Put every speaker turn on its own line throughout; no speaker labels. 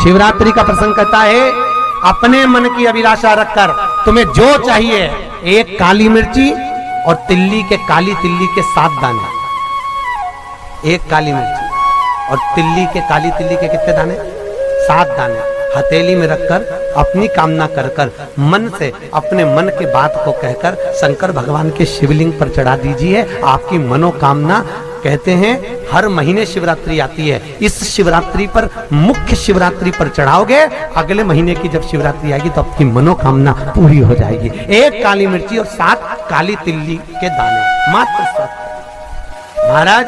शिवरात्रि का प्रसंग कहता है अपने मन की अभिलाषा रखकर तुम्हें जो चाहिए, एक काली मिर्ची और काली तिल्ली के 7 दाने, एक काली मिर्ची और काली तिल्ली के कितने दाने? 7 दाने हथेली में रखकर अपनी कामना कर कर मन से अपने मन के बात को कहकर शंकर भगवान के शिवलिंग पर चढ़ा दीजिए। आपकी मनोकामना, कहते हैं हर महीने शिवरात्रि आती है, इस शिवरात्रि पर, मुख्य शिवरात्रि पर चढ़ाओगे, अगले महीने की जब शिवरात्रि आएगी तो आपकी मनोकामना पूरी हो जाएगी। एक काली मिर्ची और 7 काली तिल्ली के दाने, मात्र 7। महाराज,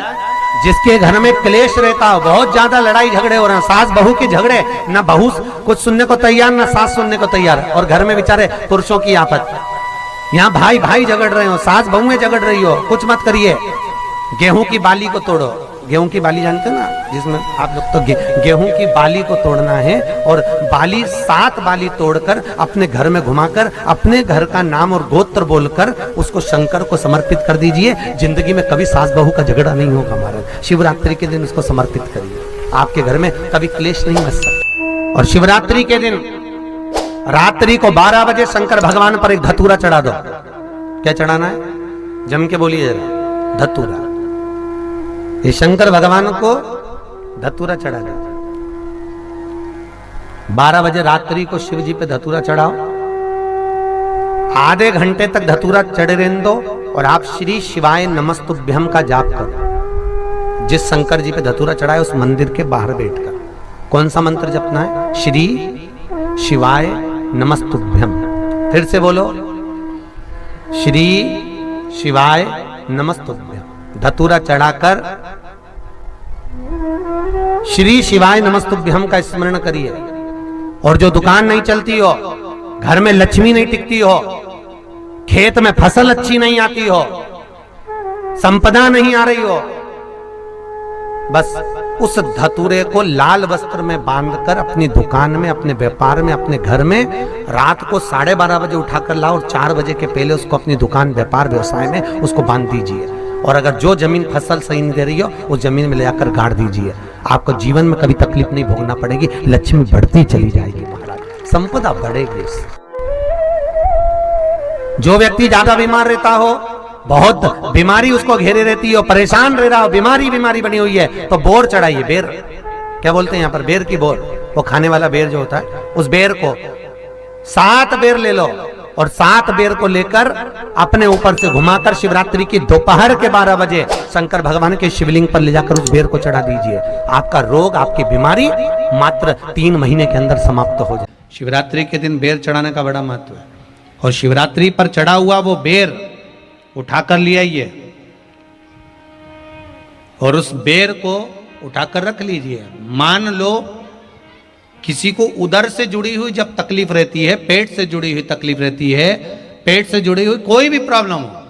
जिसके घर में क्लेश रहता हो, बहुत ज्यादा लड़ाई झगड़े हो रहे हैं, सास बहू के झगड़े, ना बहू कुछ सुनने को तैयार ना सास सुनने को तैयार, और घर में बेचारे पुरुषों की आफत, यहाँ भाई भाई झगड़ रहे हो, सास बहुएं झगड़ रही हो, कुछ मत करिए। गेहूं की बाली को तोड़ो, गेहूं की बाली जानते हो ना, जिसमें आप लोग तो गेहूं की बाली को तोड़ना है, और बाली 7 बाली तोड़कर अपने घर में घुमाकर अपने घर का नाम और गोत्र बोलकर उसको शंकर को समर्पित कर दीजिए। जिंदगी में कभी सास बहू का झगड़ा नहीं होगा महाराज। शिवरात्रि के दिन उसको समर्पित करिए, आपके घर में कभी क्लेश नहीं मच सकता। और शिवरात्रि के दिन रात्रि को 12 बजे शंकर भगवान पर एक धतूरा चढ़ा दो। क्या चढ़ाना है? जम के बोलिए जरा, धतूरा। ये शंकर भगवान को धतूरा चढ़ा दो। 12 बजे रात्रि को शिव जी पे धतूरा चढ़ाओ, आधे घंटे तक धतूरा चढ़े रहने दो, और आप श्री शिवाय नमस्तुभ्यम का जाप करो। जिस शंकर जी पे धतूरा चढ़ाए उस मंदिर के बाहर बैठकर कौन सा मंत्र जपना है? श्री शिवाय नमस्तुभ्यम। फिर से बोलो, श्री शिवाय नमस्तुभ्यम। धतूरा चढ़ाकर श्री शिवाय नमस्तुभ्यम का स्मरण करिए। और जो दुकान नहीं चलती हो, घर में लक्ष्मी नहीं टिकती हो, खेत में फसल अच्छी नहीं आती हो, संपदा नहीं आ रही हो, बस उस धतूरे को लाल वस्त्र में बांधकर अपनी दुकान में, अपने व्यापार में, अपने घर में रात को 12:30 बजे उठाकर लाओ, और 4 बजे के पहले उसको अपनी दुकान, व्यापार, व्यवसाय में उसको बांध दीजिए। और अगर जो जमीन फसल सही नहीं दे रही हो, उस जमीन में ले जाकर गाड़ दीजिए। आपको जीवन में कभी तकलीफ नहीं भोगना पड़ेगी, लक्ष्मी बढ़ती चली जाएगी महाराज, संपदा बढ़ेगी। जो व्यक्ति ज्यादा बीमार रहता हो, बहुत बीमारी उसको घेरे रहती हो, परेशान रह रहा हो, बीमारी बनी हुई है, तो बोर चढ़ाइए। बेर, क्या बोलते हैं यहाँ पर? बेर की बोर, वो खाने वाला बेर जो होता है, उस बेर को 7 बेर ले लो, और 7 बेर को लेकर अपने ऊपर से घुमाकर शिवरात्रि की दोपहर के 12 बजे शंकर भगवान के शिवलिंग पर ले जाकर उस बेर को चढ़ा दीजिए। आपका रोग, आपकी बीमारी मात्र 3 महीने के अंदर समाप्त हो जाए। शिवरात्रि के दिन बेर चढ़ाने का बड़ा महत्व है, और शिवरात्रि पर चढ़ा हुआ वो बेर उठाकर ले आइए, और उस बेर को उठाकर रख लीजिए। मान लो किसी को उदर से जुड़ी हुई जब तकलीफ रहती है, पेट से जुड़ी हुई तकलीफ रहती है, पेट से जुड़ी हुई कोई भी प्रॉब्लम हो,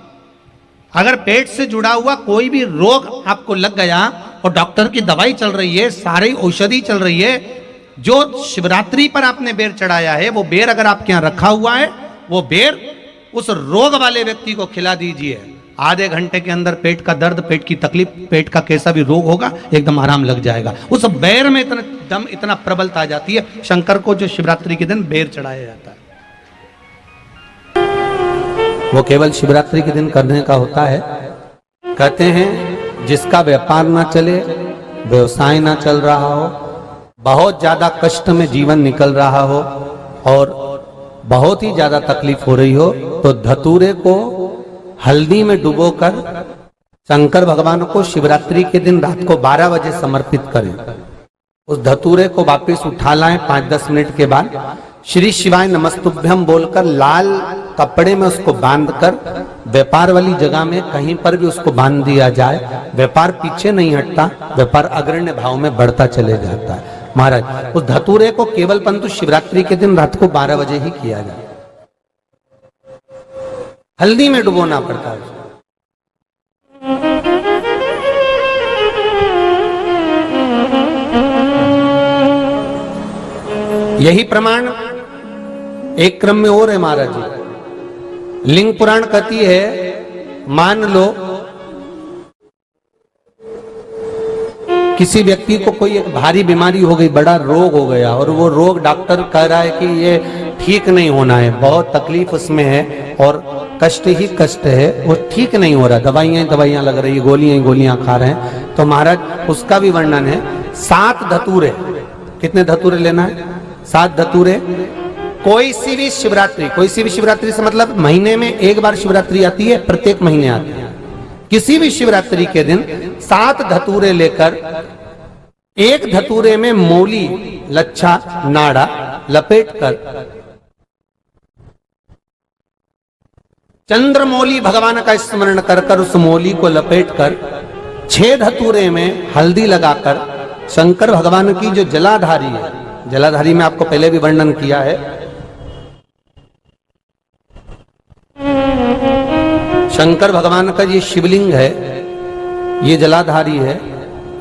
अगर पेट से जुड़ा हुआ कोई भी रोग आपको लग गया और डॉक्टर की दवाई चल रही है, सारी औषधि चल रही है, जो शिवरात्रि पर आपने बेर चढ़ाया है, वो बेर अगर आपके यहाँ रखा हुआ है, वो बेर उस रोग वाले व्यक्ति को खिला दीजिए। आधे घंटे के अंदर पेट का दर्द, पेट की तकलीफ, पेट का कैसा भी रोग होगा, एकदम आराम लग जाएगा। उस बेर में इतना प्रबलता आ जाती है। शंकर को जो शिवरात्रि के दिन बेर चढ़ाया जाता है, वो केवल शिवरात्रि के दिन करने का होता है। कहते हैं जिसका व्यापार ना चले, व्यवसाय ना चल रहा हो, बहुत ज्यादा कष्ट में जीवन निकल रहा हो, और बहुत ही ज्यादा तकलीफ हो रही हो, तो धतूरे को हल्दी में डुबोकर शंकर भगवान को शिवरात्रि के दिन रात को 12 बजे समर्पित करें। उस धतूरे को वापस उठा लाएं 5-10 मिनट के बाद, श्री शिवाय नमस्तुभ्यम बोलकर लाल कपड़े में उसको बांधकर व्यापार वाली जगह में कहीं पर भी उसको बांध दिया जाए। व्यापार पीछे नहीं हटता, व्यापार अग्रण्य भाव में बढ़ता चले जाता है। महाराज, उस धतूरे को केवल परंतु शिवरात्रि के दिन रात को 12 बजे ही किया जाए, हल्दी में डुबोना पड़ता है। यही प्रमाण एक क्रम में और है महाराज जी। लिंग पुराण कहती है, मान लो किसी व्यक्ति को कोई एक भारी बीमारी हो गई, बड़ा रोग हो गया, और वो रोग डॉक्टर कह रहा है कि ये ठीक नहीं होना है, बहुत तकलीफ उसमें है और कष्ट ही कष्ट है, वो ठीक नहीं हो रहा, दवाइयां लग रही, गोलियां खा रहे हैं, तो महाराज उसका भी वर्णन है। 7 धतूरे, कितने धतूरे लेना है? 7 धतूरे। कोई सी भी शिवरात्रि से मतलब महीने में एक बार शिवरात्रि आती है, प्रत्येक महीने आती है। किसी भी शिवरात्रि के दिन 7 धतूरे लेकर, एक धतूरे में मौली, लच्छा, नाड़ा लपेटकर, चंद्रमौली भगवान का स्मरण कर उस मौली को लपेटकर 6 धतूरे में हल्दी लगाकर शंकर भगवान की जो जलाधारी है, जलाधारी में आपको पहले भी वर्णन किया है, शंकर भगवान का ये शिवलिंग है, ये जलाधारी है,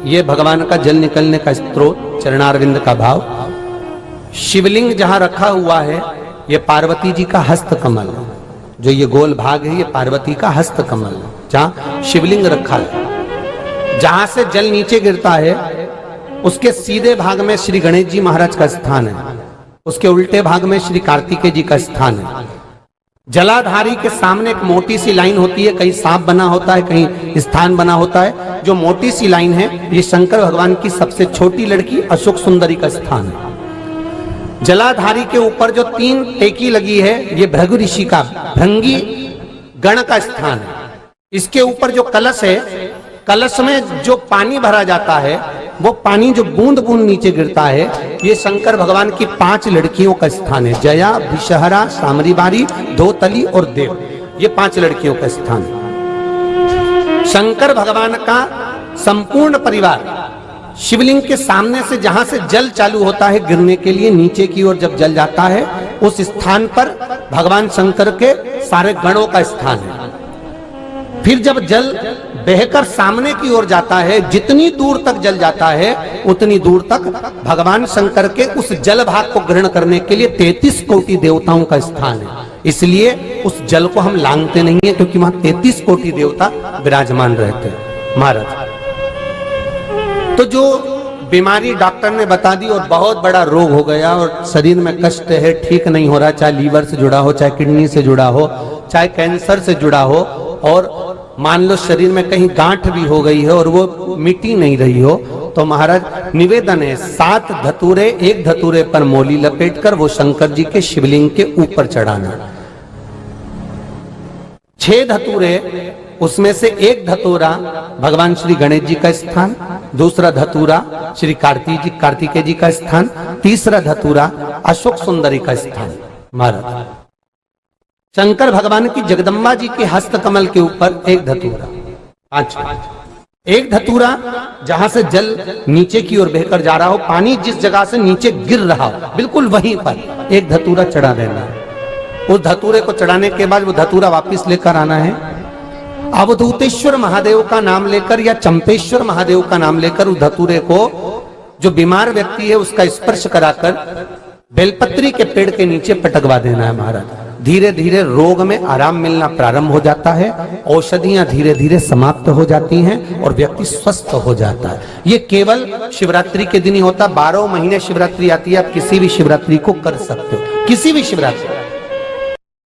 ये भगवान का जल निकलने का स्रोत, चरणारविंद का भाव। शिवलिंग जहां रखा हुआ है ये पार्वती जी का हस्त कमल, जो ये गोल भाग है ये पार्वती का हस्त कमल, जहां शिवलिंग रखा है। जहां से जल नीचे गिरता है उसके सीधे भाग में श्री गणेश जी महाराज का स्थान है, उसके उल्टे भाग में श्री कार्तिकेय जी का स्थान है। जलाधारी के सामने एक मोटी सी लाइन होती है, कहीं सांप बना होता है, कहीं स्थान बना होता है। जो मोटी सी लाइन है ये शंकर भगवान की सबसे छोटी लड़की अशोक सुंदरी का स्थान है। जलाधारी के ऊपर जो 3 टेकी लगी है ये भृगु ऋषि का, भृंगी गण का स्थान है। इसके ऊपर जो कलश है, कलश में जो पानी भरा जाता है वो पानी जो बूंद बूंद नीचे गिरता है ये शंकर भगवान की 5 लड़कियों का स्थान है। जया, विषहरा, सामरीबारी, धोतली और देव, ये 5 लड़कियों का स्थान है। शंकर भगवान का संपूर्ण परिवार शिवलिंग के सामने से, जहां से जल चालू होता है गिरने के लिए नीचे की ओर जब जल जाता है, उस स्थान पर भगवान शंकर के सारे गणों का स्थान है। फिर जब जल बहकर सामने की ओर जाता है, जितनी दूर तक जल जाता है उतनी दूर तक भगवान शंकर के उस जल भाग को ग्रहण करने के लिए 33 कोटि देवताओं का स्थान है। इसलिए उस जल को हम लांघते नहीं है, क्योंकि वहां 33 कोटि देवता विराजमान रहते हैं महाराज। तो जो बीमारी डॉक्टर ने बता दी और बहुत बड़ा रोग हो गया और शरीर में कष्ट है, ठीक नहीं हो रहा, चाहे लीवर से जुड़ा हो, चाहे किडनी से जुड़ा हो, चाहे कैंसर से जुड़ा हो, और मान लो शरीर में कहीं गांठ भी हो गई है और वो मिटी नहीं रही हो, तो महाराज निवेदन है 7 धतूरे, एक धतूरे पर मौली लपेटकर वो शंकर जी के शिवलिंग के ऊपर चढ़ाना। 6 धतूरे, उसमें से एक धतूरा भगवान श्री गणेश जी का स्थान, दूसरा धतूरा श्री कार्तिकेय जी का स्थान, तीसरा धतूरा अशोक सुंदरी का स्थान। महाराज शंकर भगवान की जगदम्बा जी के हस्त कमल के ऊपर एक धतूरा, एक धतूरा जहां से जल नीचे की ओर बहकर जा रहा हो, पानी जिस जगह से नीचे गिर रहा हो बिल्कुल वहीं पर एक धतूरा चढ़ा देना है। उस धतूरे को चढ़ाने के बाद वो धतूरा वापस लेकर आना है। अवधूतेश्वर महादेव का नाम लेकर या चंपेश्वर महादेव का नाम लेकर उस धतूरे को, जो बीमार व्यक्ति है उसका स्पर्श कराकर बेलपत्री के पेड़ के नीचे पटकवा देना है महाराज। धीरे धीरे रोग में आराम मिलना प्रारंभ हो जाता है, औषधियां धीरे धीरे समाप्त हो जाती हैं और व्यक्ति स्वस्थ हो जाता है। ये केवल शिवरात्रि के दिन ही होता, 12 महीने शिवरात्रि आती है, आप किसी भी शिवरात्रि को कर सकते हो, किसी भी शिवरात्रि।